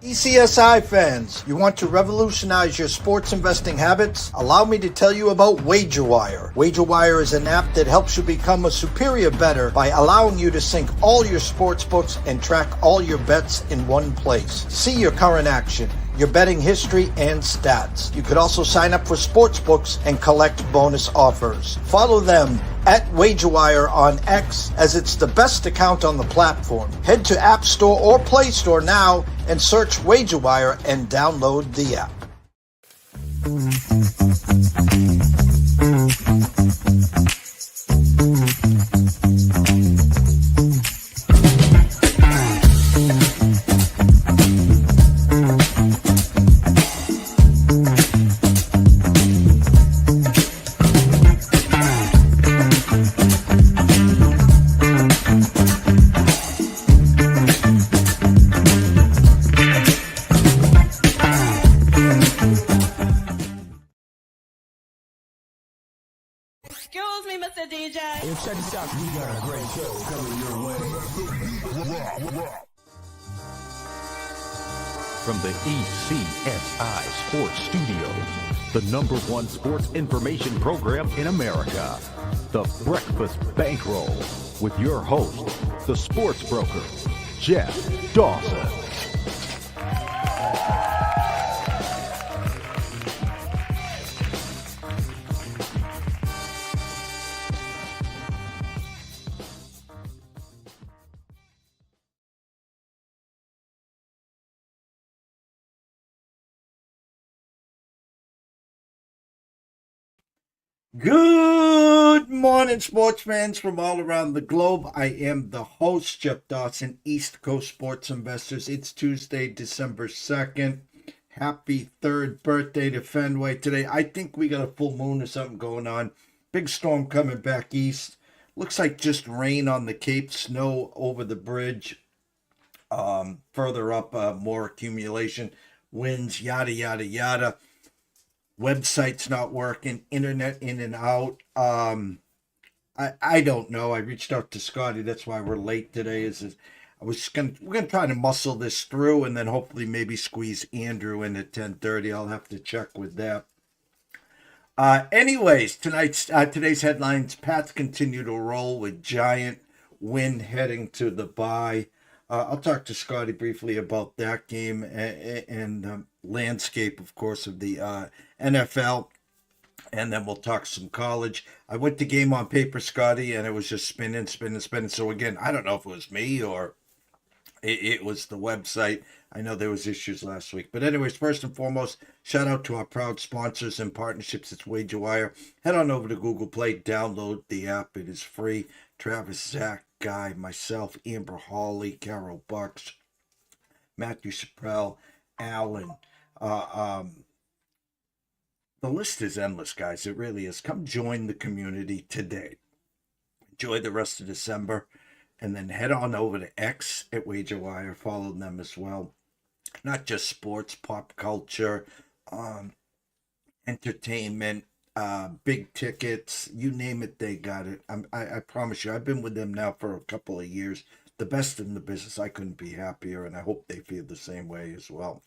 ECSI fans, you want to revolutionize your sports investing habits? Allow me to tell you about WagerWire. WagerWire is an app that helps you become a superior bettor by allowing you to sync all your sports books and track all your bets in one place. See your current action, your betting history, and stats. You could also sign up for sports books and collect bonus offers. Follow them at WagerWire on X, as it's the best account on the platform. Head to App Store or Play Store now and search WagerWire and download the app. Excuse me, Mr. DJ. Hey, check this out. We got a great show coming your way. From the ECSI Sports Studios, the #1 sports information program in America, the Breakfast Bankroll, with your host, the sports broker, Jeff Dawson. Good morning, sports fans from all around the globe. I am the host, Jeff Dawson, East Coast Sports Investors. It's Tuesday, December 2nd. Happy 3rd birthday to Fenway today. I think we got a full moon or something going on. Big storm coming back east. Looks like just rain on the Cape, snow over the bridge. Further up, more accumulation, winds, yada, yada, yada. Website's not working, internet in and out. I don't know. I reached out to Scotty. That's why we're late today. We're gonna try to muscle this through, and then hopefully maybe squeeze Andrew in at 10:30. I'll have to check with that. Anyways, today's headlines: PATS continue to roll with giant win heading to the bye. I'll talk to Scotty briefly about that game and landscape, of course, of the NFL, and then we'll talk some college. I went to Game on Paper, Scotty, and it was just spinning. So again, I don't know if it was me or it was the website. I know there was issues last week. But anyways, first and foremost, shout out to our proud sponsors and partnerships. It's WagerWire. Head on over to Google Play, download the app. It is free. Travis, Zach, Guy, myself, Amber Hawley, Carol Bucks, Matthew Chappelle, Allen. The list is endless, guys. It really is. Come join the community today. Enjoy the rest of December. And then head on over to X at WagerWire. Follow them as well. Not just sports, pop culture, entertainment, big tickets, you name it, they got it. I promise you, I've been with them now for a couple of years. The best in the business. I couldn't be happier, and I hope they feel the same way as well.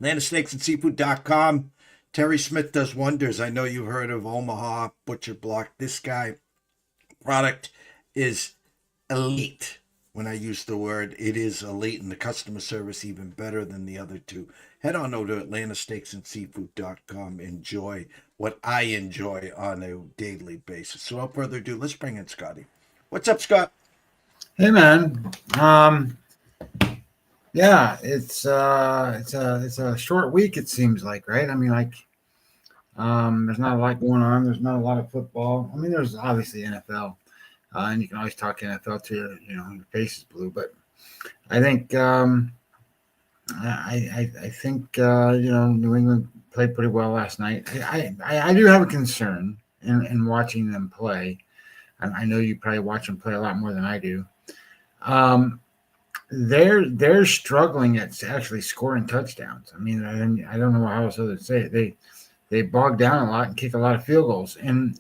LandofSteaksAndSeafood.com. Terry Smith does wonders. I know you've heard of Omaha Butcher Block. This guy, product is elite. When I use the word, it is elite, and the customer service even better than the other two. Head on over to AtlantaSteaksAndSeafood.com. Enjoy what I enjoy on a daily basis. So without further ado, let's bring in Scotty. What's up, Scott? Hey, man. Yeah, it's a short week, it seems like, right? I mean, there's not a lot going on. There's not a lot of football. I mean, there's obviously NFL. And you can always talk NFL to your face is blue. But I think I think New England played pretty well last night. I do have a concern in watching them play. I know you probably watch them play a lot more than I do. They're struggling at actually scoring touchdowns. I mean, I don't know how else to say it. They bog down a lot and kick a lot of field goals, and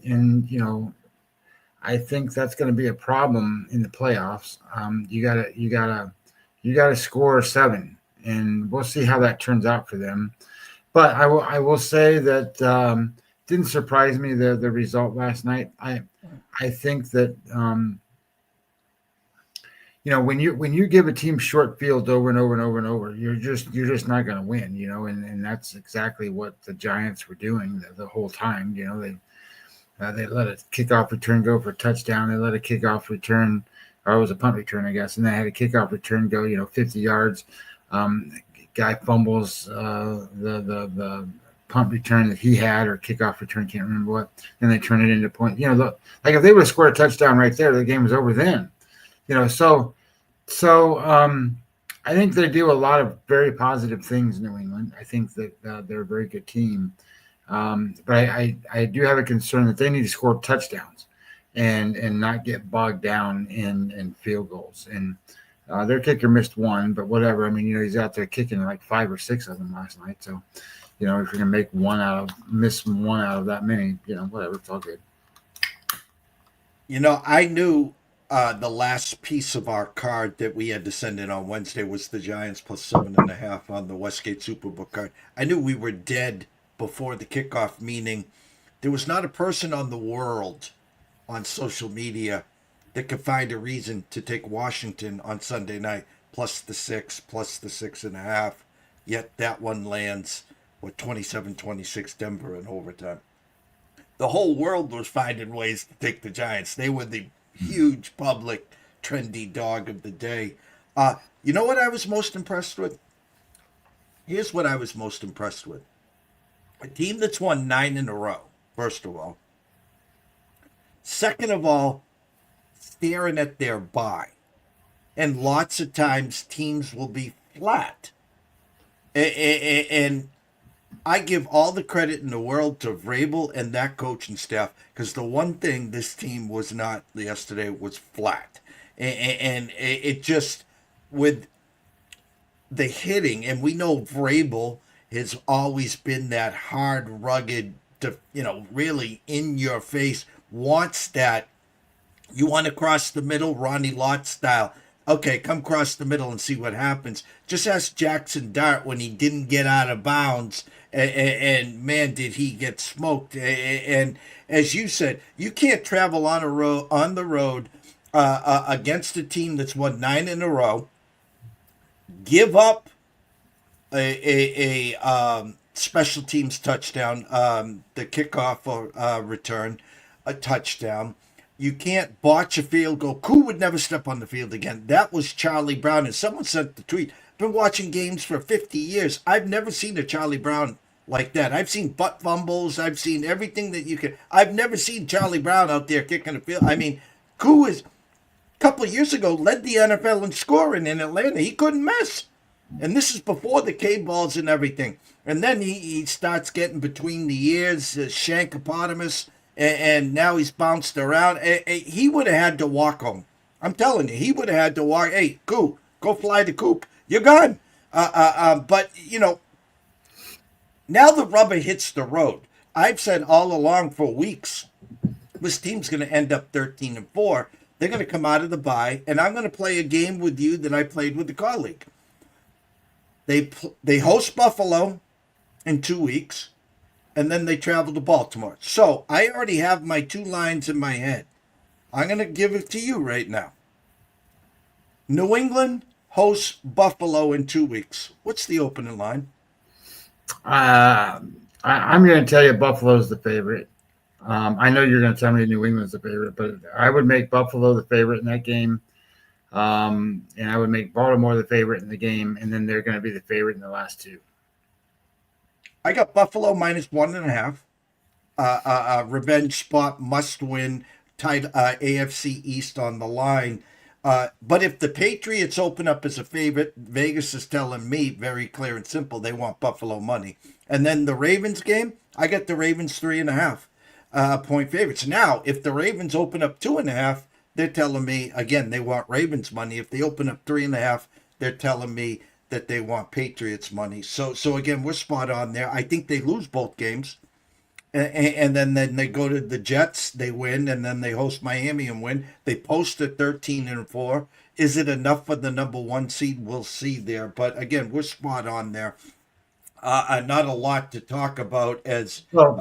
I think that's going to be a problem in the playoffs. You gotta score 7 and we'll see how that turns out for them. But I will say that didn't surprise me the result last night. I think that when you give a team short fields over and over and over and over, you're just not going to win. And that's exactly what the Giants were doing the whole time. They let a kickoff return go for a touchdown. They let a kickoff return, or it was a punt return, I guess, and they had a kickoff return go 50 yards. Guy fumbles the punt return that he had, or kickoff return, can't remember what, and they turn it into point. Look, like if they would have scored a touchdown right there, the game was over then. So I think they do a lot of very positive things in New England. I think that they're a very good team. But I do have a concern that they need to score touchdowns and not get bogged down in field goals. And their kicker missed one, but whatever. I mean, he's out there kicking like 5 or 6 of them last night. So, if you're going to miss one out of that many, whatever, it's all good. I knew the last piece of our card that we had to send in on Wednesday was the Giants plus 7.5 on the Westgate Superbook card. I knew we were dead before the kickoff, meaning there was not a person on the world on social media that could find a reason to take Washington on Sunday night plus the 6, plus the 6.5. Yet that one lands with 27-26 Denver in overtime. The whole world was finding ways to take the Giants. They were the huge public trendy dog of the day. You know what I was most impressed with? Here's what I was most impressed with. A team that's won 9 in a row, first of all. Second of all, staring at their bye. And lots of times teams will be flat. And I give all the credit in the world to Vrabel and that coaching staff, because the one thing this team was not yesterday was flat. And it just, with the hitting, and we know Vrabel has always been that hard, rugged, really in your face, wants that. You want to cross the middle, Ronnie Lott style. Okay, come cross the middle and see what happens. Just ask Jackson Dart when he didn't get out of bounds, and man, did he get smoked. And as you said, you can't travel on the road against a team that's won 9 in a row, give up a special teams touchdown, the kickoff or return, a touchdown. You can't botch a field goal. Koo would never step on the field again. That was Charlie Brown. And someone sent the tweet, I've been watching games for 50 years. I've never seen a Charlie Brown like that. I've seen butt fumbles. I've seen everything that you can. I've never seen Charlie Brown out there kicking the field. I mean, Koo is, a couple of years ago, led the NFL in scoring in Atlanta. He couldn't miss. And this is before the K-balls and everything. And then he starts getting between the ears, Shankopotamus, and now he's bounced around. He would have had to walk home. I'm telling you, he would have had to walk. Hey, Coop, go fly the coop. You're gone. But, now the rubber hits the road. I've said all along for weeks, this team's going to end up 13-4. They're going to come out of the bye, and I'm going to play a game with you that I played with a colleague. They host Buffalo in 2 weeks, and then they travel to Baltimore. So I already have my 2 lines in my head. I'm going to give it to you right now. New England hosts Buffalo in 2 weeks. What's the opening line? I'm going to tell you Buffalo's the favorite. I know you're going to tell me New England's the favorite, but I would make Buffalo the favorite in that game. And I would make Baltimore the favorite in the game, and then they're going to be the favorite in the last 2. I got Buffalo minus 1.5. Revenge spot, must win, tied AFC East on the line. But if the Patriots open up as a favorite, Vegas is telling me very clear and simple they want Buffalo money. And then the Ravens game, I got the Ravens 3.5 point favorites. Now, if the Ravens open up 2.5, they're telling me, again, they want Ravens money. If they open up 3.5, they're telling me that they want Patriots money. So again, we're spot on there. I think they lose both games. And then they go to the Jets, they win, and then they host Miami and win. They post at 13-4, Is it enough for the number one seed? We'll see there. But again, we're spot on there. Not a lot to talk about as Well,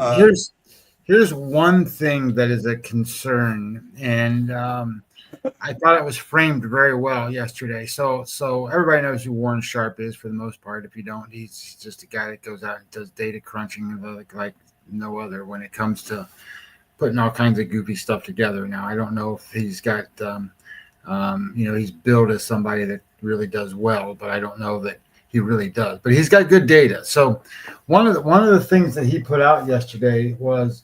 here's one thing that is a concern, and I thought it was framed very well yesterday. So everybody knows who Warren Sharp is for the most part. If you don't, he's just a guy that goes out and does data crunching like no other when it comes to putting all kinds of goofy stuff together. Now I don't know if he's got he's billed as somebody that really does well, but I don't know that he really does. But he's got good data. So one of the things that he put out yesterday was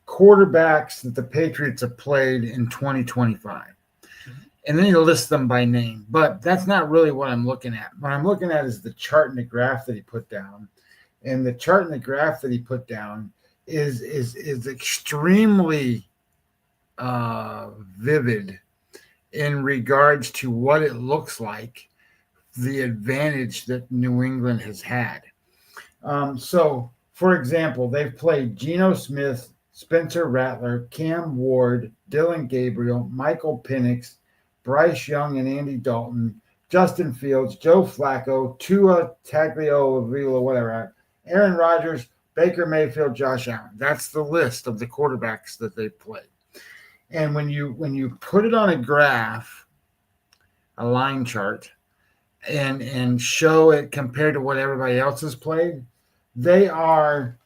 quarterbacks that the Patriots have played in 2025. And then he lists them by name. But that's not really what I'm looking at. What I'm looking at is the chart and the graph that he put down. And the chart and the graph that he put down is extremely vivid in regards to what it looks like, the advantage that New England has had. So, for example, they've played Geno Smith, Spencer Rattler, Cam Ward, Dylan Gabriel, Michael Penix, Bryce Young and Andy Dalton, Justin Fields, Joe Flacco, Tua Tagovailoa, whatever, Aaron Rodgers, Baker Mayfield, Josh Allen. That's the list of the quarterbacks that they've played. And when you put it on a graph, a line chart, and show it compared to what everybody else has played, they are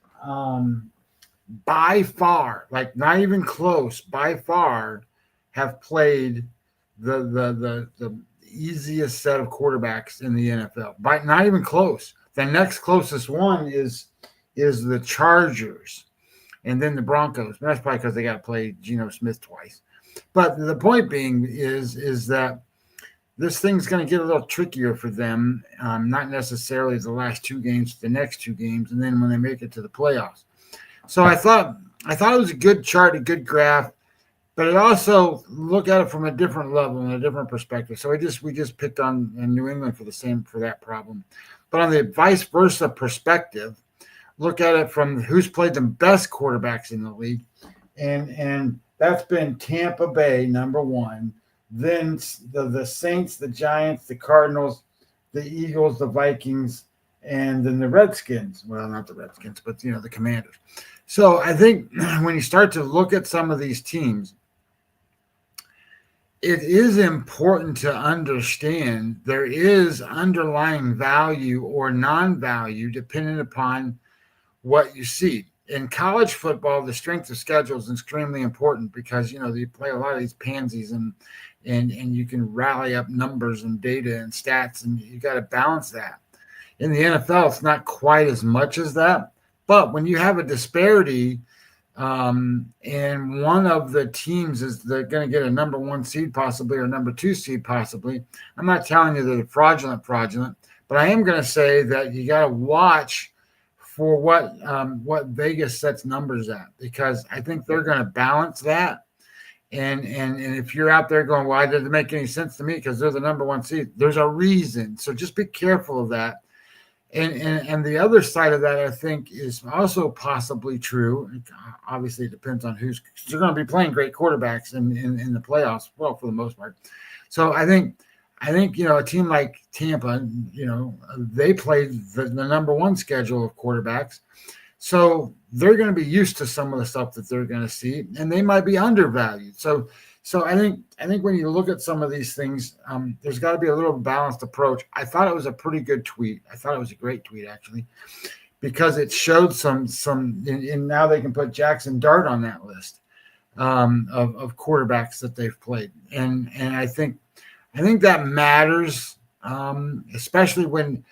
by far, like not even close, by far have played the easiest set of quarterbacks in the NFL. By not even close. The next closest one is the Chargers and then the Broncos. But that's probably because they got to play Geno Smith twice. But the point being is that this thing's going to get a little trickier for them, not necessarily the last two games, the next two games, and then when they make it to the playoffs. So I thought it was a good chart, a good graph, but it also look at it from a different level and a different perspective. So we just picked on New England for that problem. But on the vice versa perspective, look at it from who's played the best quarterbacks in the league, and that's been Tampa Bay, number one. Then the Saints, the Giants, the Cardinals, the Eagles, the Vikings, and then the Redskins. Well, not the Redskins, but the Commanders. So I think when you start to look at some of these teams, it is important to understand there is underlying value or non-value depending upon what you see. In college football, the strength of schedule is extremely important because you play a lot of these pansies and you can rally up numbers and data and stats, and you got to balance that. In the NFL, it's not quite as much as that, but when you have a disparity, and one of the teams is they're going to get a number one seed possibly or number two seed possibly. I'm not telling you that they're fraudulent, but I am going to say that you got to watch for what Vegas sets numbers at, because I think they're going to balance that. And if you're out there going, why does it make any sense to me? Because they're the number one seed. There's a reason. So just be careful of that. And the other side of that, I think, is also possibly true. Obviously, it depends on they're going to be playing great quarterbacks in the playoffs. Well, for the most part. So I think a team like Tampa, they played the number one schedule of quarterbacks, so they're going to be used to some of the stuff that they're going to see, and they might be undervalued. So I think when you look at some of these things, there's got to be a little balanced approach. I thought it was a pretty good tweet. I thought it was a great tweet actually, because it showed some, and now they can put Jackson Dart on that list of quarterbacks that they've played, and I think that matters, especially when,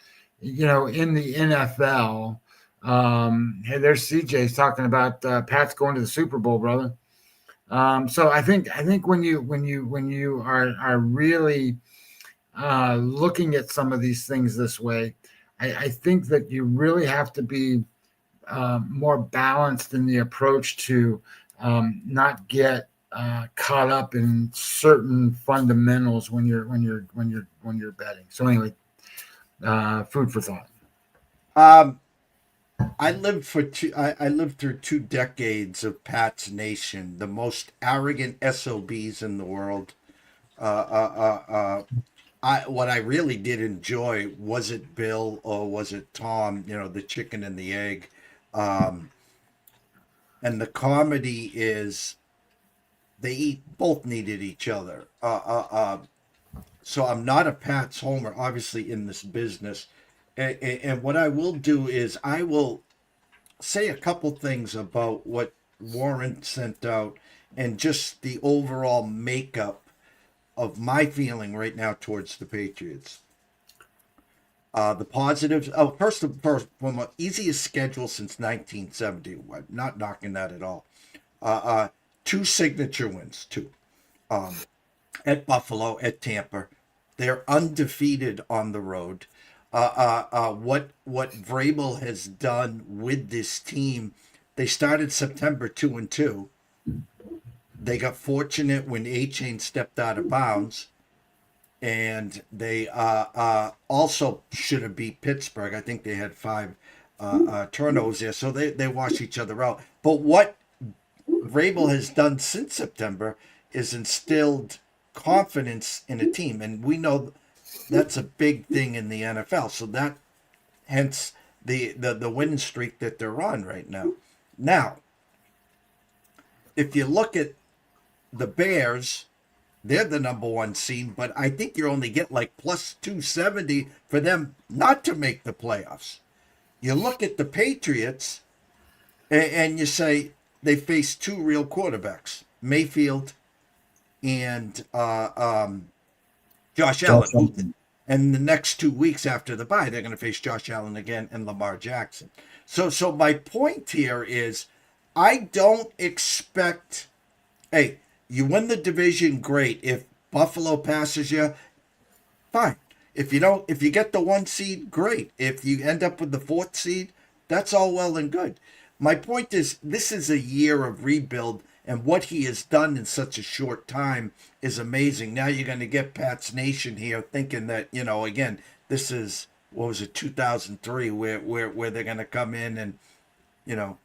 in the NFL. Hey, there's CJ's talking about PATS going to the Super Bowl, brother. So I think when you are really looking at some of these things this way, I think that you really have to be more balanced in the approach to not get caught up in certain fundamentals when you're betting. So anyway, food for thought. I lived through 2 decades of Pats Nation, the most arrogant SOBs in the world. What I really did enjoy, was it Bill or was it Tom? You know, the chicken and the egg, um, and the comedy is both needed each other. So I'm not a Pats homer, obviously, in this business, and what I will do is I will say a couple things about what Warren sent out and just the overall makeup of my feeling right now towards the Patriots. The positives. Oh, first, from the easiest schedule since 1970. I'm not knocking that at all. Two signature wins, two. At Buffalo, at Tampa. They're undefeated on the road. What Vrabel has done with this team, they started September 2-2. They got fortunate when A-Chain stepped out of bounds, and they also should have beat Pittsburgh. I think they had 5 turnovers there, so they washed each other out. But what Vrabel has done since September is instilled confidence in a team, and we know that's a big thing in the NFL. So that, hence the winning streak that they're on right now. Now, if you look at the Bears, they're the number 1 seed, but I think you only get like plus 270 for them not to make the playoffs. You look at the Patriots, and you say they face 2 real quarterbacks, Mayfield and Josh Allen. And the next 2 weeks after the bye, they're going to face Josh Allen again and Lamar Jackson. So my point here is, I don't expect, hey, you win the division, great. If Buffalo passes you, fine. If you get the 1 seed, great. If you end up with the 4th seed, that's all well and good. My point is, this is a year of rebuild, and what he has done in such a short time is amazing. Now you're going to get Pats Nation here thinking that, again, this is, 2003, where they're going to come in and,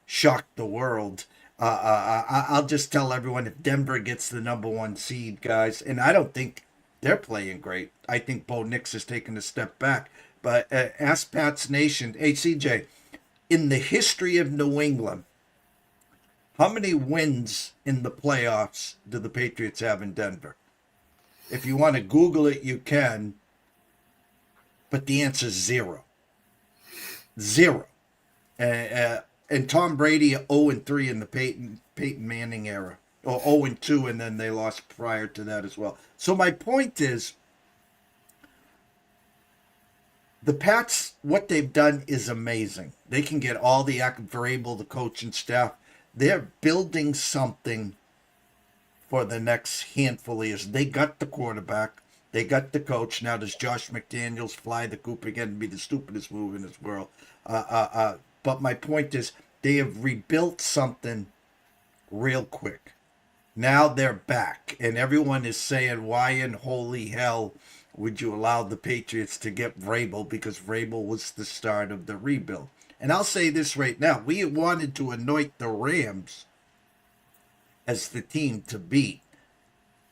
shock the world. I'll just tell everyone, if Denver gets the number 1 seed, guys, and I don't think they're playing great. I think Bo Nix has taken a step back. But ask Pats Nation, hey, CJ, in the history of New England, how many wins in the playoffs do the Patriots have in Denver? If you want to Google it, you can. But the answer is 0. 0. And Tom Brady 0-3 in the Peyton Manning era. Or 0-2, and then they lost prior to that as well. So my point is, the Pats, what they've done is amazing. They can get all the Vrabel, the coaching staff. They're building something for the next handful of years. They got the quarterback. They got the coach. Now, does Josh McDaniels fly the coop again and be the stupidest move in this world? But my point is, they have rebuilt something real quick. Now they're back. And everyone is saying, why in holy hell would you allow the Patriots to get Vrabel? Because Vrabel was the start of the rebuild. And I'll say this right now. We wanted to anoint the Rams as the team to beat.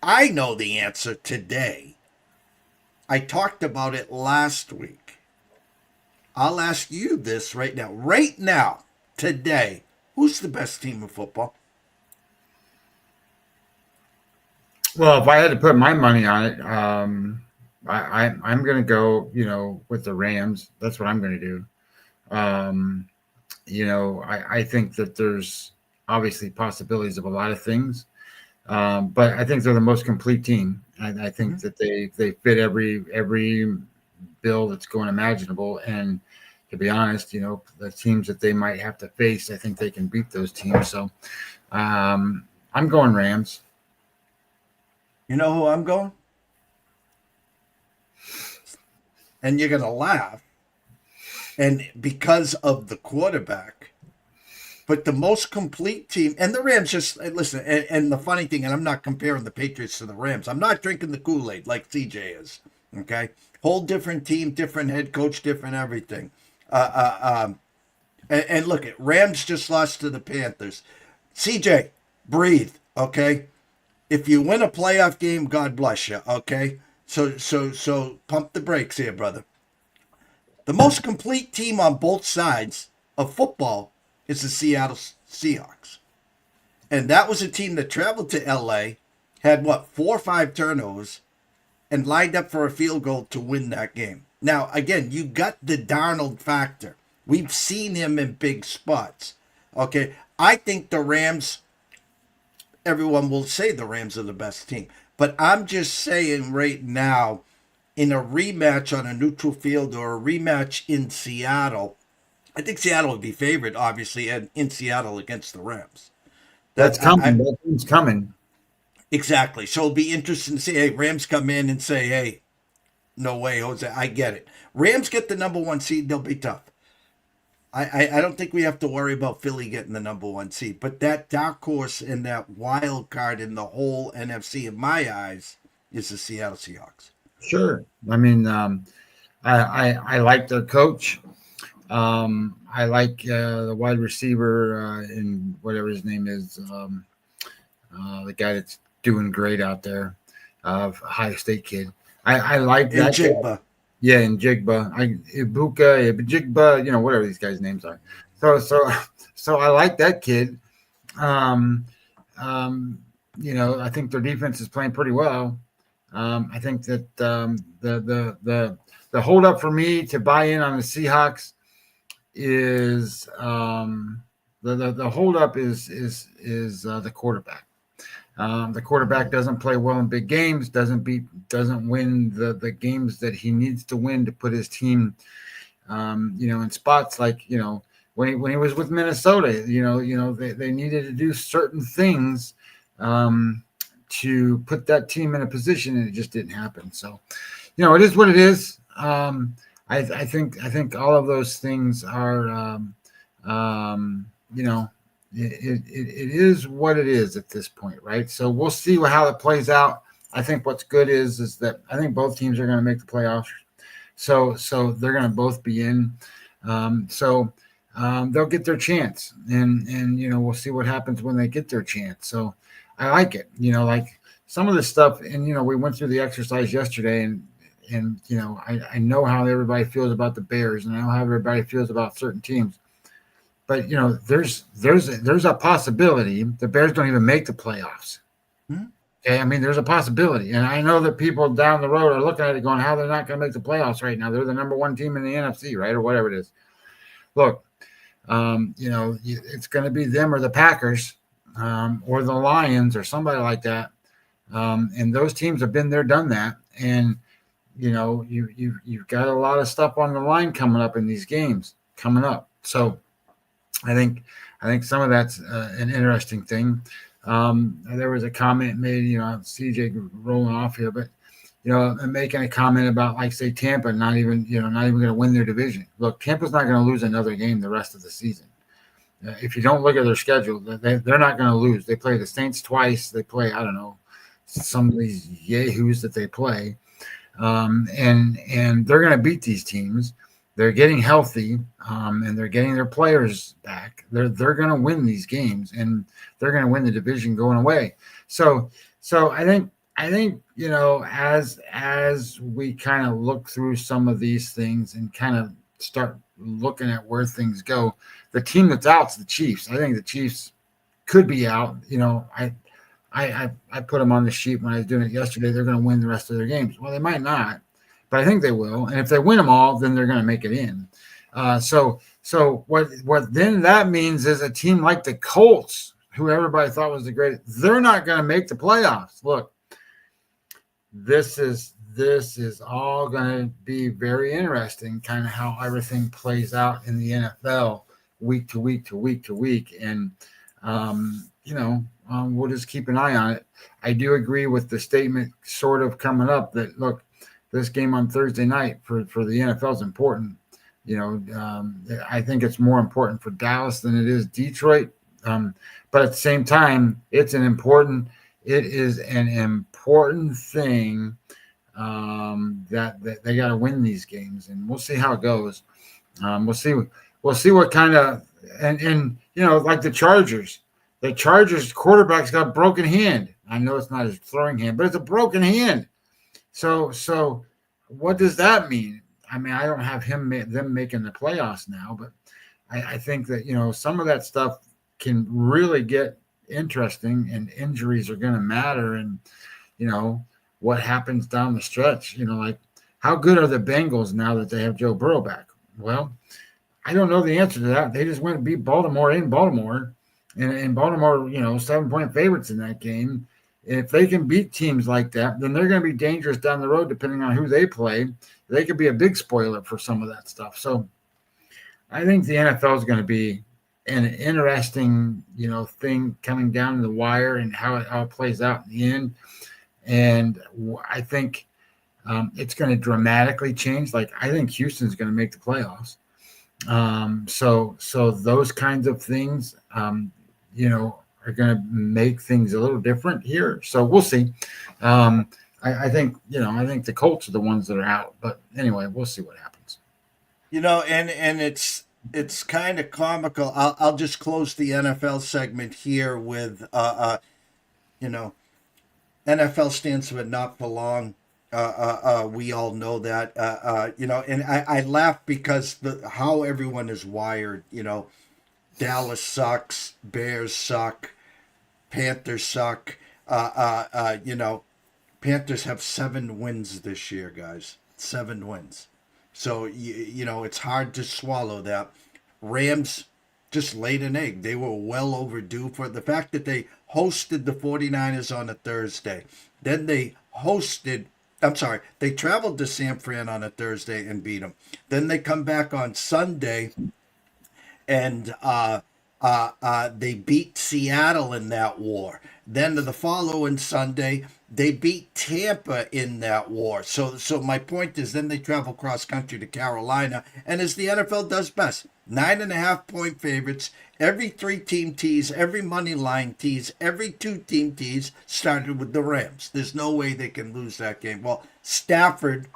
I know the answer today. I talked about it last week. I'll ask you this right now. Right now, today, who's the best team in football? Well, if I had to put my money on it, I'm going to go, with the Rams. That's what I'm going to do. I think that there's obviously possibilities of a lot of things, but I think they're the most complete team. I think that they fit every bill that's going imaginable. And to be honest, the teams that they might have to face, I think they can beat those teams. So I'm going Rams. You know who I'm going? And you're going to laugh. And because of the quarterback, but the most complete team, and the Rams just, listen, and the funny thing, and I'm not comparing the Patriots to the Rams. I'm not drinking the Kool-Aid like CJ is, okay? Whole different team, different head coach, different everything. And look, Rams just lost to the Panthers. CJ, breathe, okay? If you win a playoff game, God bless you. Okay, so pump the brakes here, brother. The most complete team on both sides of football is the Seattle Seahawks. And that was a team that traveled to LA, had what, 4 or 5 turnovers, and lined up for a field goal to win that game. Now, again, you got the Darnold factor. We've seen him in big spots. Okay. I think the Rams, everyone will say the Rams are the best team. But I'm just saying right now, in a rematch on a neutral field or a rematch in Seattle, I think Seattle would be favored, obviously, and in Seattle against the Rams. That's coming. That team's coming. Exactly. So it'll be interesting to see. Hey, Rams come in and say, "Hey, no way, Jose." I get it. Rams get the number 1 seed. They'll be tough. I don't think we have to worry about Philly getting the number 1 seed. But that dark horse and that wild card in the whole NFC, in my eyes, is the Seattle Seahawks. Sure. I mean, I like their coach. I like the wide receiver in whatever his name is, the guy that's doing great out there, Ohio State kid. I like that. Jigba. Yeah, in Jigba, Ibuka, Jigba, whatever these guys' names are. So I like that kid. I think their defense is playing pretty well. I think that the holdup for me to buy in on the Seahawks is the holdup is the quarterback. The quarterback doesn't play well in big games, doesn't win the games that he needs to win to put his team, in spots like, when he was with Minnesota, they needed to do certain things to put that team in a position, and it just didn't happen. So, it is what it is. I think all of those things are, it is what it is at this point, right? So we'll see how it plays out. I think what's good is that I think both teams are going to make the playoffs. So they're going to both be in. They'll get their chance, and we'll see what happens when they get their chance. So I like it. Like some of the stuff, and we went through the exercise yesterday, and I know how everybody feels about the Bears, and I know how everybody feels about certain teams. But there's a possibility the Bears don't even make the playoffs. Mm-hmm. Okay, I mean there's a possibility, and I know that people down the road are looking at it going, "How they're not going to make the playoffs right now? They're the number 1 team in the NFC, right, or whatever it is." Look, it's going to be them or the Packers, or the Lions or somebody like that, and those teams have been there, done that, and you've got a lot of stuff on the line coming up in these games coming up, so. I think some of that's an interesting thing. There was a comment made, CJ rolling off here, but making a comment about, like, say, Tampa not even going to win their division. Look, Tampa's not going to lose another game the rest of the season. If you don't look at their schedule, they're not going to lose. They play the Saints twice. They play, I don't know, some of these yahoos that they play, and they're going to beat these teams. They're getting healthy, and they're getting their players back. They're going to win these games, and they're going to win the division going away. So I think as we kind of look through some of these things and kind of start looking at where things go, the team that's out is the Chiefs. I think the Chiefs could be out. I put them on the sheet when I was doing it yesterday. They're going to win the rest of their games. Well, they might not. But I think they will, and if they win them all, then they're going to make it in. So what then that means is a team like the Colts, who everybody thought was the greatest, they're not going to make the playoffs. Look, this is all going to be very interesting, kind of how everything plays out in the NFL week to week to week to week, and we'll just keep an eye on it. I do agree with the statement sort of coming up that, look, this game on Thursday night for the NFL is important. I think it's more important for Dallas than it is Detroit. But at the same time, it is an important thing that they got to win these games, and we'll see how it goes. We'll see what kind of and like the Chargers The Chargers quarterback's got a broken hand. I know it's not his throwing hand, but it's a broken hand. So what does that mean? I mean, I don't have them making the playoffs now, but I think that, some of that stuff can really get interesting, and injuries are going to matter. And, what happens down the stretch, like how good are the Bengals now that they have Joe Burrow back? Well, I don't know the answer to that. They just went and beat Baltimore in Baltimore, and Baltimore, 7-point favorites in that game. If they can beat teams like that, then they're going to be dangerous down the road, depending on who they play. They could be a big spoiler for some of that stuff. So I think the NFL is going to be an interesting, thing coming down to the wire, and how it plays out in the end. And I think it's going to dramatically change. Like, I think Houston's going to make the playoffs. So those kinds of things, are going to make things a little different here. So we'll see. I think the Colts are the ones that are out. But anyway, we'll see what happens. And it's kind of comical. I'll just close the NFL segment here with NFL stands for not for long. We all know that. And I laugh because how everyone is wired. Dallas sucks, Bears suck, Panthers suck. Panthers have 7 wins this year, guys. 7 wins. So, it's hard to swallow that. Rams just laid an egg. They were well overdue for the fact that they hosted the 49ers on a Thursday. Then they traveled to San Fran on a Thursday and beat them. Then they come back on Sunday and they beat Seattle in that war. Then the following Sunday, they beat Tampa in that war. So my point is, then they travel cross country to Carolina, and as the NFL does best, 9.5-point favorites. Every 3-team tease, every money line tease, every 2-team tease started with the Rams. There's no way they can lose that game. Well, Stafford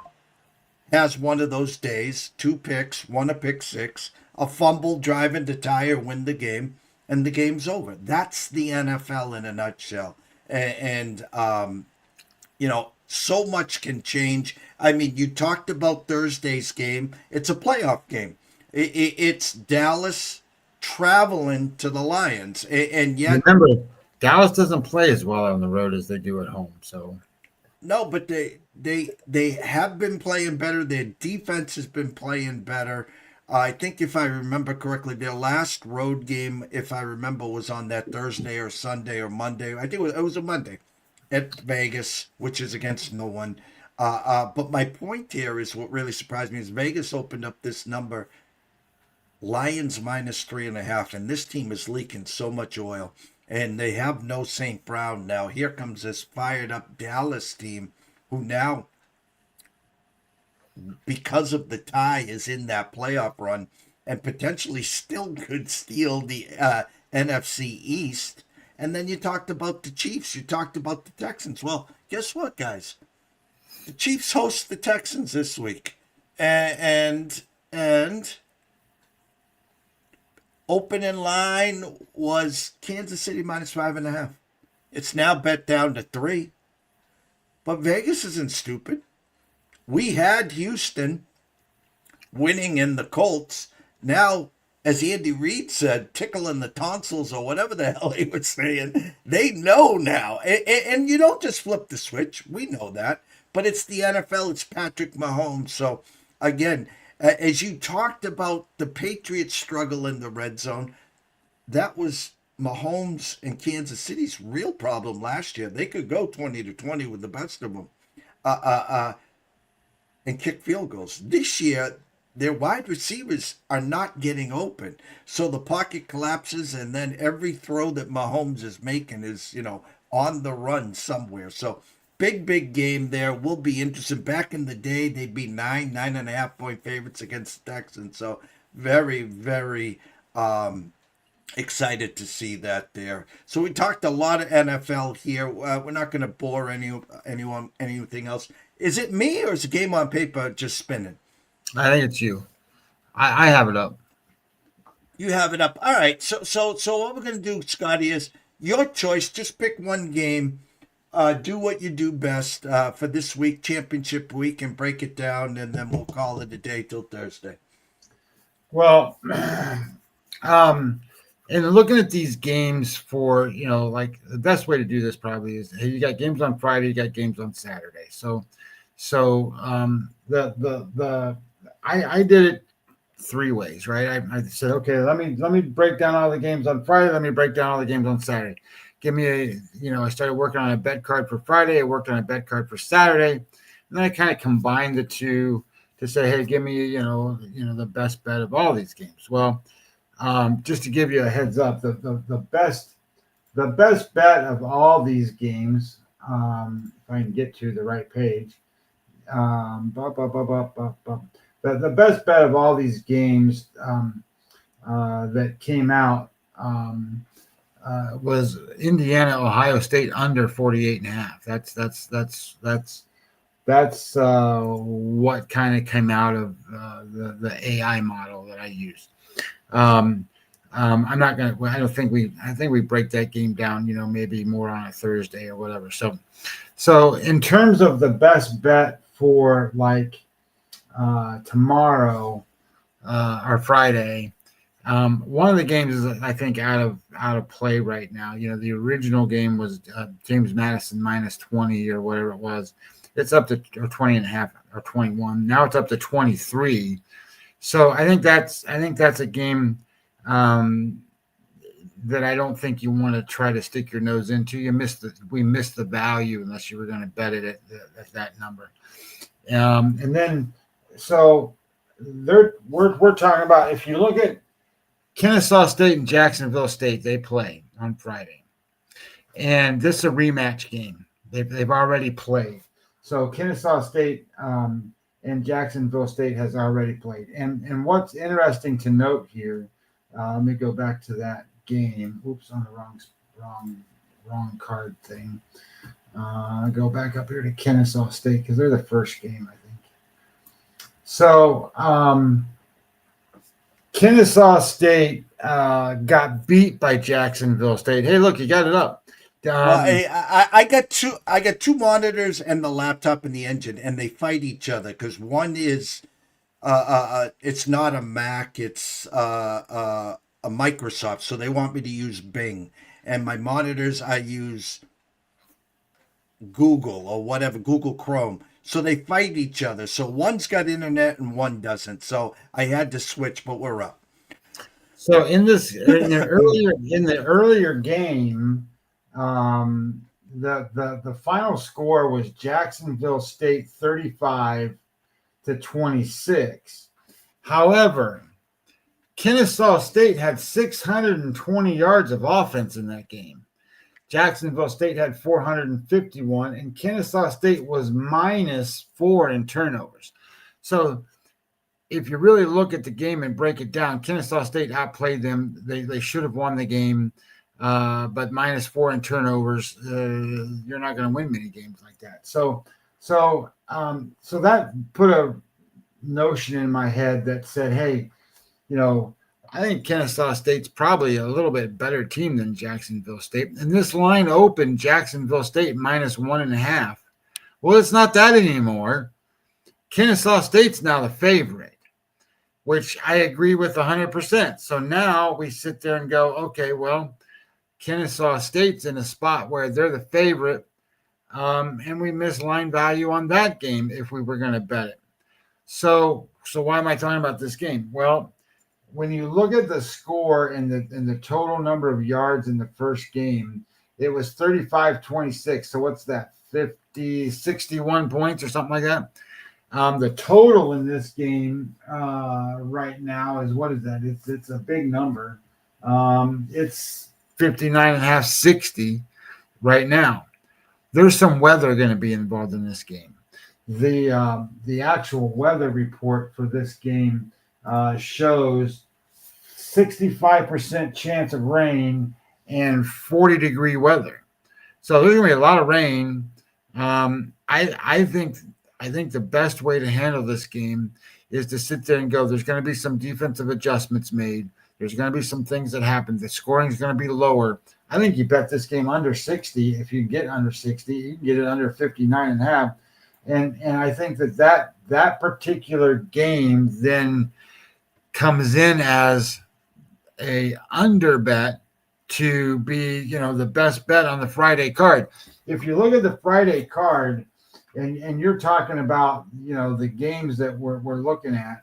has one of those days, 2 picks, one a pick six, a fumble, driving to tie or win the game, and the game's over. That's the NFL in a nutshell. And so much can change. I mean, you talked about Thursday's game. It's a playoff game. It's Dallas traveling to the Lions. And yet, remember, Dallas doesn't play as well on the road as they do at home. So no, but they have been playing better. Their defense has been playing better. I think if I remember correctly, their last road game, if I remember, was on that Thursday or Sunday or Monday. I think it was a Monday at Vegas, which is against no one. But my point here is what really surprised me is Vegas opened up this number, Lions -3.5, and this team is leaking so much oil. And they have no St. Brown now. Here comes this fired up Dallas team who now, because of the tie, is in that playoff run and potentially still could steal the NFC East. And then you talked about the Chiefs. You talked about the Texans. Well, guess what, guys? The Chiefs host the Texans this week. And opening line was Kansas City -5.5. It's now bet down to 3. But Vegas isn't stupid. We had Houston winning in the Colts. Now, as Andy Reid said, tickling the tonsils or whatever the hell he was saying, they know now. And you don't just flip the switch. We know that. But it's the NFL. It's Patrick Mahomes. So, again, as you talked about the Patriots' struggle in the red zone, that was Mahomes and Kansas City's real problem last year. They could go 20-20 with the best of them. And kick field goals. This year, their wide receivers are not getting open. So the pocket collapses, and then every throw that Mahomes is making is, on the run somewhere. So big game there. Will be interesting. Back in the day, they'd be 9.5-point favorites against the Texans. So very, very excited to see that there. So we talked a lot of NFL here. We're not going to bore anything else. Is it me or is the game on paper just spinning? I think it's you. I have it up. You have it up. All right. So what we're going to do, Scotty, is Your choice. Just pick one game. Do what you do best for this week, championship week, and break it down, and then we'll call it a day till Thursday. Well, and looking at these games for, like the best way to do this probably is, hey, you got games on Friday, you got games on Saturday. I did it three ways, right? I said, okay, let me break down all the games on Friday. Let me break down all the games on Saturday. Give me I started working on a bet card for Friday. I worked on a bet card for Saturday, and then I kind of combined the two to say, hey, give me, the best bet of all these games. Well, just to give you a heads up, the best bet of all these games, if I can get to the right page, the best bet of all these games that came out was Indiana, Ohio State under 48.5. That's what kind of came out of the AI model that I used. I'm not gonna. I think we break that game down. Maybe more on a Thursday or whatever. So in terms of the best bet for like tomorrow or Friday, one of the games is, I think, out of play right now. The original game was James Madison minus 20 or whatever it was. It's up to 20.5 or 21. Now it's up to 23. So I think that's a game that I don't think you want to try to stick your nose into. We missed the value unless you were going to bet it at that number. And then so we're talking about, if you look at Kennesaw State and Jacksonville State, they play on Friday, and this is a rematch game. They've already played. So Kennesaw State and Jacksonville State has already played. And what's interesting to note here, let me go back to that game. Oops, on the wrong card thing. Go back up here to Kennesaw State because they're the first game, I think. So Kennesaw State got beat by Jacksonville State. Hey, look, you got it up. I got two monitors and the laptop and the engine, and they fight each other because one is it's not a Mac, it's a Microsoft, so they want me to use Bing, and my monitors I use Google or whatever, Google Chrome. So they fight each other. So one's got internet and one doesn't. So I had to switch, but we're up. So in the earlier game, the final score was Jacksonville State 35-26. However, Kennesaw State had 620 yards of offense in that game. Jacksonville State had 451, and Kennesaw State was -4 in turnovers. So if you really look at the game and break it down, Kennesaw State outplayed them. They should have won the game, but -4 in turnovers, you're not going to win many games like that. So that put a notion in my head that said, hey, I think Kennesaw State's probably a little bit better team than Jacksonville State. And this line opened Jacksonville State -1.5. Well, it's not that anymore. Kennesaw State's now the favorite, which I agree with 100%. So now we sit there and go, okay, well, Kennesaw State's in a spot where they're the favorite, and we miss line value on that game if we were going to bet it. So why am I talking about this game? Well, when you look at the score and the total number of yards in the first game, it was 35-26. So what's that? 61 points or something like that. The total in this game right now is, what is that? It's a big number. It's 59.5, 60 right now. There's some weather going to be involved in this game. The actual weather report for this game shows 65% chance of rain and 40-degree weather. So there's going to be a lot of rain. I think the best way to handle this game is to sit there and go, there's going to be some defensive adjustments made. There's going to be some things that happen. The scoring is going to be lower. I think you bet this game under 60. If you get under 60, you can get it under 59.5. And I think that particular game then comes in as a under bet to be, the best bet on the Friday card. If you look at the Friday card and you're talking about, the games that we're looking at,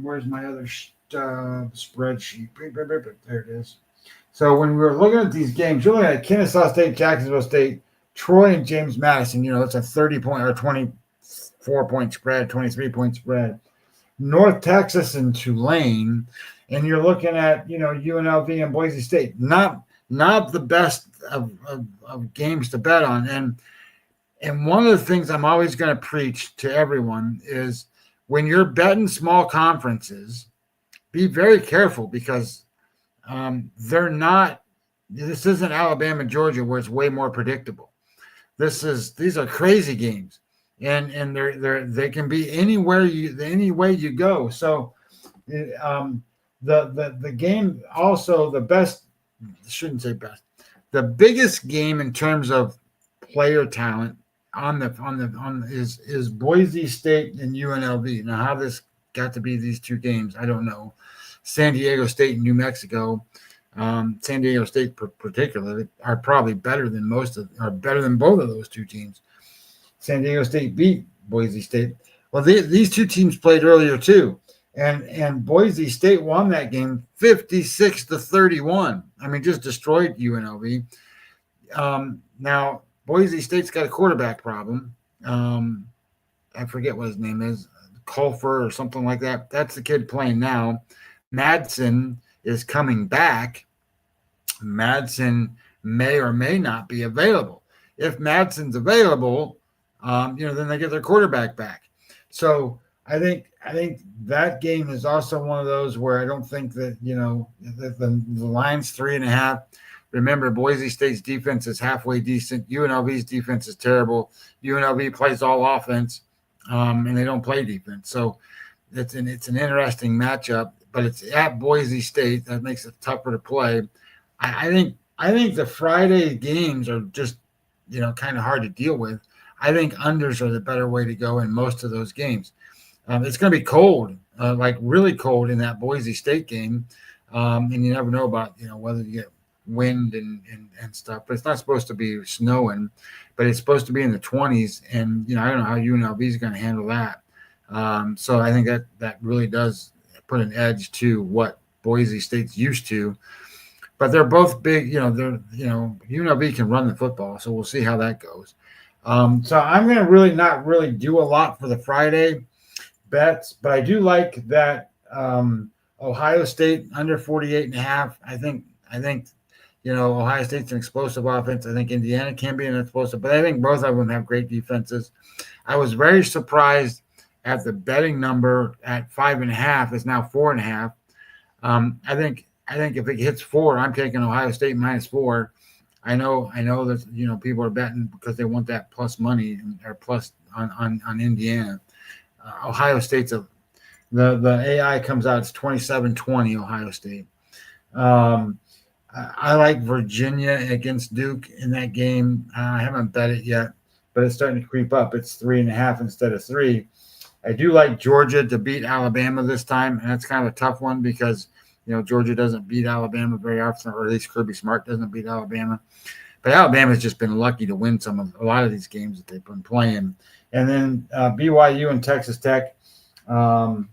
where's my other spreadsheet? There it is. So when we were looking at these games, you're looking at Kennesaw State, Jacksonville State, Troy, and James Madison. It's a 30-point or 24-point spread, 23-point spread. North Texas and Tulane, and you're looking at UNLV and Boise State. Not the best of games to bet on. And one of the things I'm always going to preach to everyone is when you're betting small conferences, be very careful because they're not. This isn't Alabama, Georgia, where it's way more predictable. These are crazy games, and they can be any way you go. So, the game also the best. Shouldn't say best. The biggest game in terms of player talent is Boise State and UNLV. Now, how this got to be these two games, I don't know. San Diego State and New Mexico. San Diego State particularly are probably better than both of those two teams. San Diego State beat Boise State. Well, these two teams played earlier too, and Boise State won that game 56-31. I mean, just destroyed UNLV. Now Boise State's got a quarterback problem. I forget what his name is, Culfer or something like that. That's the kid playing now. Madsen is coming back. Madsen may or may not be available. If Madsen's available, then they get their quarterback back. So I think that game is also one of those where I don't think that the line's 3.5. Remember, Boise State's defense is halfway decent. UNLV's defense is terrible. UNLV plays all offense, and they don't play defense. So it's an interesting matchup. But it's at Boise State. That makes it tougher to play. I think the Friday games are just, kind of hard to deal with. I think unders are the better way to go in most of those games. It's going to be cold, like really cold in that Boise State game. And you never know about, whether you get wind and stuff. But it's not supposed to be snowing, but it's supposed to be in the 20s. And, I don't know how UNLV is going to handle that. So I think that really does put an edge to what Boise State's used to, but they're both big. UNLV can run the football, so we'll see how that goes. So I'm going to not really do a lot for the Friday bets, but I do like that Ohio State under 48.5. I think Ohio State's an explosive offense. I think Indiana can be an explosive, but I think both of them have great defenses. I was very surprised at the betting number at 5.5 is now 4.5. I think if it hits 4, I'm taking Ohio State -4. I know that people are betting because they want that plus money or plus on Indiana. Ohio State's the AI comes out, it's 27-20 Ohio State. I like Virginia against Duke in that game. I haven't bet it yet, but it's starting to creep up. It's 3.5 instead of 3. I do like Georgia to beat Alabama this time, and that's kind of a tough one because, Georgia doesn't beat Alabama very often, or at least Kirby Smart doesn't beat Alabama. But Alabama's just been lucky to win a lot of these games that they've been playing. And then BYU and Texas Tech, BYU's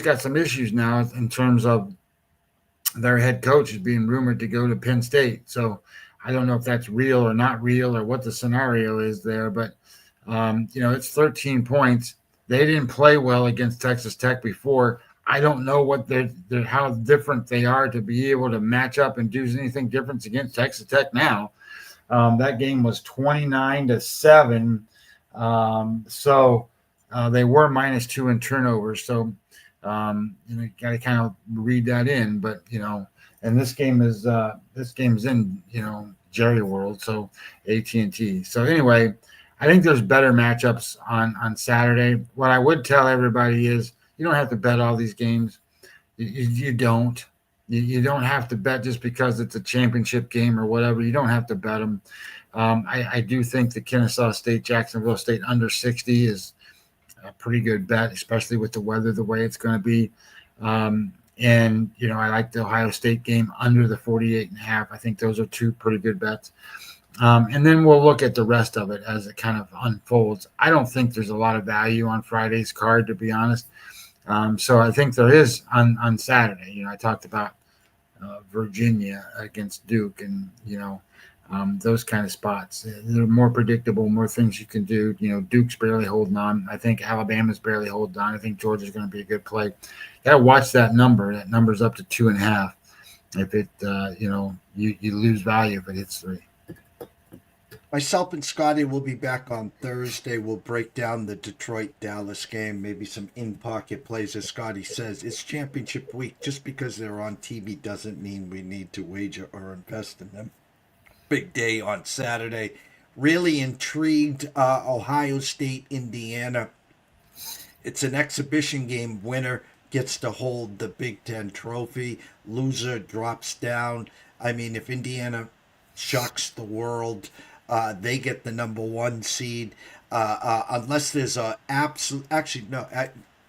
got some issues now in terms of their head coach is being rumored to go to Penn State. So I don't know if that's real or not real or what the scenario is there, but it's 13 points. They didn't play well against Texas Tech before. I don't know what how different they are to be able to match up and do anything different against Texas Tech now. That game was 29-7. So they were -2 in turnovers. So you got to kind of read that in. But and this game's in Jerry World, so AT&T. So anyway, I think there's better matchups on Saturday. What I would tell everybody is you don't have to bet all these games. You don't. You don't have to bet just because it's a championship game or whatever. You don't have to bet them. I do think the Kennesaw State, Jacksonville State under 60 is a pretty good bet, especially with the weather the way it's going to be. And, I like the Ohio State game under the 48.5. I think those are two pretty good bets. And then we'll look at the rest of it as it kind of unfolds. I don't think there's a lot of value on Friday's card, to be honest. So I think there is on Saturday. I talked about Virginia against Duke and, those kind of spots. They're more predictable, more things you can do. Duke's barely holding on. I think Alabama's barely holding on. I think Georgia's going to be a good play. Got to watch that number. That number's up to 2.5. If it, you lose value if it hits 3. Myself and Scotty will be back on Thursday. We'll break down the Detroit-Dallas game, maybe some in-pocket plays. As Scotty says, it's championship week. Just because they're on TV doesn't mean we need to wager or invest in them. Big day on Saturday. Really intrigued. Ohio State, Indiana. It's an exhibition game. Winner gets to hold the Big Ten trophy. Loser drops down. I mean, if Indiana shocks the world, they get the number 1 seed. Unless there's a absolute... Actually, no.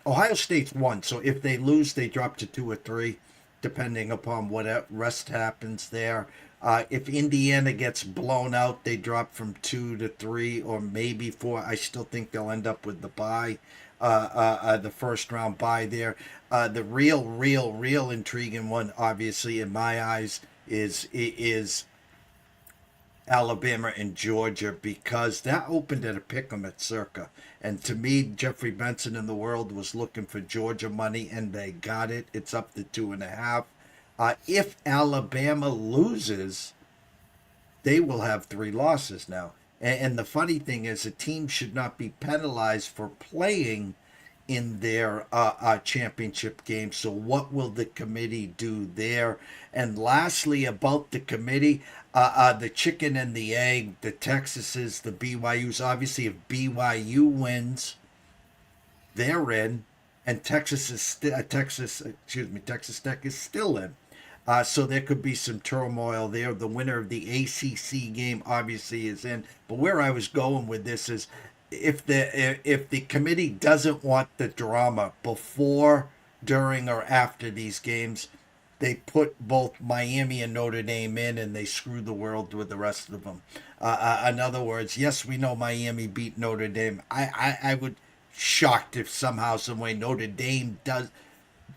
Ohio State's 1. So if they lose, they drop to 2 or 3, depending upon what rest happens there. If Indiana gets blown out, they drop from 2 to 3 or maybe 4. I still think they'll end up with the bye, the first round bye there. The real intriguing one, obviously, in my eyes, is Alabama and Georgia, because that opened at a pick'em at Circa. And to me, Jeffrey Benson in the world was looking for Georgia money, and they got it. It's up to 2.5. If Alabama loses, they will have 3 losses now. And the funny thing is, a team should not be penalized for playing in their championship game. So what will the committee do there? And lastly, about the committee, the chicken and the egg, the Texases, the BYUs. Obviously, if BYU wins, they're in, and Texas Tech is still in. So there could be some turmoil there. The winner of the ACC game obviously is in. But where I was going with this is, if the committee doesn't want the drama before, during, or after these games, they put both Miami and Notre Dame in, and they screw the world with the rest of them. In other words, yes, we know Miami beat Notre Dame. I would shocked if somehow, some way Notre Dame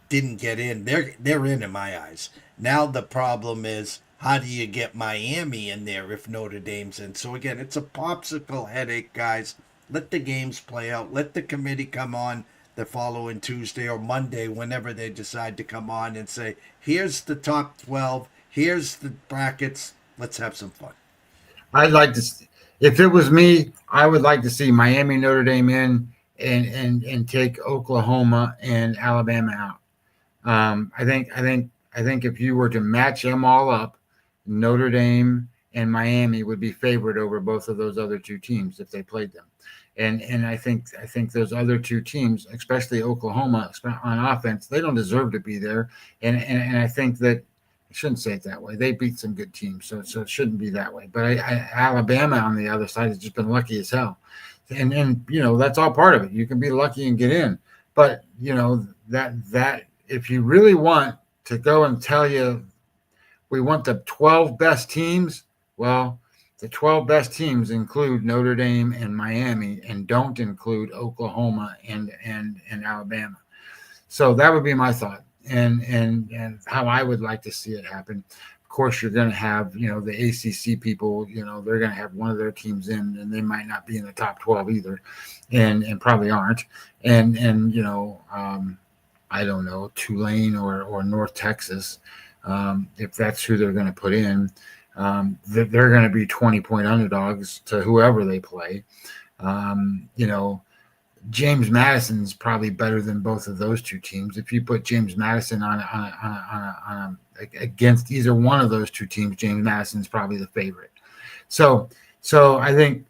didn't get in. They're in my eyes. Now the problem is, how do you get Miami in there if Notre Dame's in? So again, it's a popsicle headache, guys. Let the games play out. Let the committee come on the following Tuesday or Monday, whenever they decide to come on, and say, here's the top 12, here's the brackets, let's have some fun. I'd like to, if it was me, I would like to see Miami, Notre Dame in, and take Oklahoma and Alabama out. I think if you were to match them all up, Notre Dame and Miami would be favored over both of those other 2 teams if they played them. And I think those other 2 teams, especially Oklahoma on offense, they don't deserve to be there. And I think that, I shouldn't say it that way. They beat some good teams, so it shouldn't be that way. But Alabama on the other side has just been lucky as hell. And that's all part of it. You can be lucky and get in. But that if you really want to go and tell you we want the 12 best teams, well, the 12 best teams include Notre Dame and Miami, and don't include Oklahoma and Alabama. So that would be my thought, and how I would like to see it happen. Of course, you're going to have, the ACC people, they're going to have one of their teams in, and they might not be in the top 12 either, and probably aren't. And I don't know, Tulane or North Texas, if that's who they're going to put in. They're going to be 20-point underdogs to whoever they play. James Madison's probably better than both of those 2 teams. If you put James Madison on against either one of those 2 teams, James Madison's probably the favorite. So I think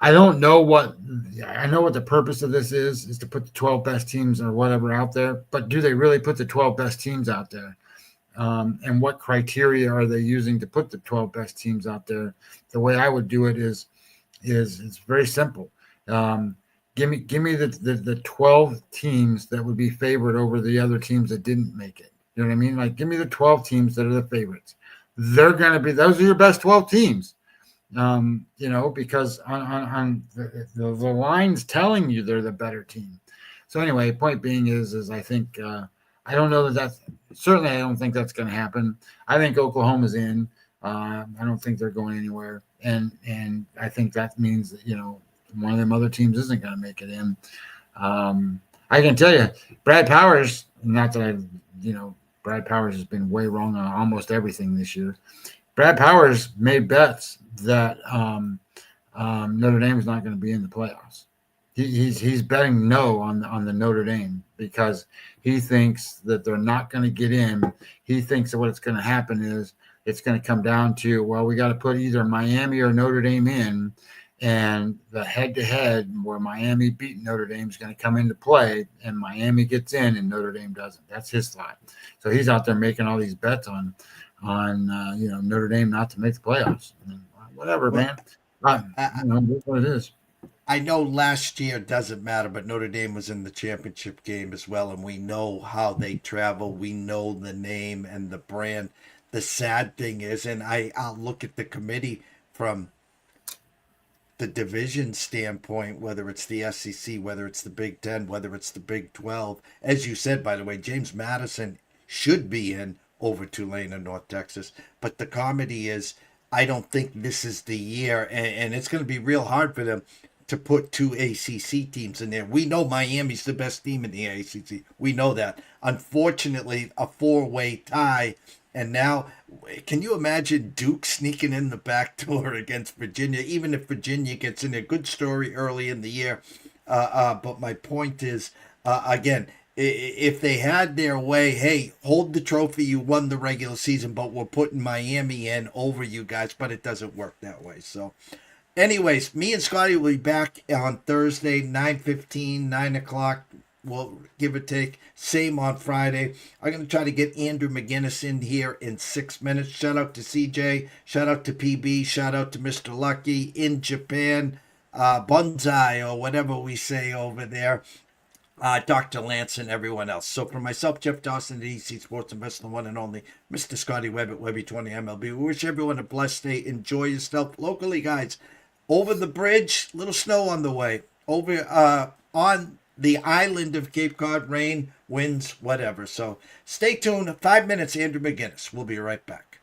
I don't know what I know what the purpose of this is to put the 12 best teams or whatever out there, but do they really put the 12 best teams out there? And what criteria are they using to put the 12 best teams out there? The way I would do it is it's very simple. Um, give me the 12 teams that would be favored over the other teams that didn't make it. You know what I mean? Like, give me the 12 teams that are the favorites. They're going to be those are your best 12 teams. Because on the line's telling you they're the better team. So anyway, point being is I think I don't know that's certainly I don't think that's going to happen. I think Oklahoma's in. I don't think they're going anywhere, and I think that means that one of them other teams isn't going to make it in. I can tell you, Brad Powers. Not that Brad Powers has been way wrong on almost everything this year. Brad Powers made bets that Notre Dame is not going to be in the playoffs. He's betting no on the Notre Dame because he thinks that they're not going to get in. He thinks that what's going to happen is it's going to come down to, well, we got to put either Miami or Notre Dame in, and the head-to-head where Miami beat Notre Dame is going to come into play, and Miami gets in and Notre Dame doesn't. That's his thought. So he's out there making all these bets on Notre Dame not to make the playoffs. Whatever, man. That's what it is. I know last year doesn't matter, but Notre Dame was in the championship game as well, and we know how they travel. We know the name and the brand. The sad thing is, and I'll look at the committee from the division standpoint, whether it's the SEC, whether it's the Big Ten, whether it's the Big 12. As you said, by the way, James Madison should be in over Tulane and North Texas. But the comedy is, I don't think this is the year, and it's going to be real hard for them to put two ACC teams in there. We know Miami's the best team in the ACC. We know that. Unfortunately, a four-way tie. And now, can you imagine Duke sneaking in the back door against Virginia, even if Virginia gets in a good story early in the year? But my point is, again, if they had their way, hey, hold the trophy, you won the regular season, but we're putting Miami in over you guys, but it doesn't work that way. So anyways, me and Scotty will be back on Thursday, 9:15, 9 o'clock. We'll give or take. Same on Friday. I'm going to try to get Andrew McGinnis in here in 6 minutes. Shout out to CJ. Shout out to PB. Shout out to Mr. Lucky in Japan. Bonsai, or whatever we say over there. Dr. Lance and everyone else. So for myself, Jeff Dawson, the EC Sports Investor, the one and only Mr. Scotty Webb at Webby20 MLB. We wish everyone a blessed day. Enjoy yourself locally, guys. Over the bridge, little snow on the way. Over on the island of Cape Cod, rain, winds, whatever. So stay tuned. 5 minutes, Andrew McGinnis. We'll be right back.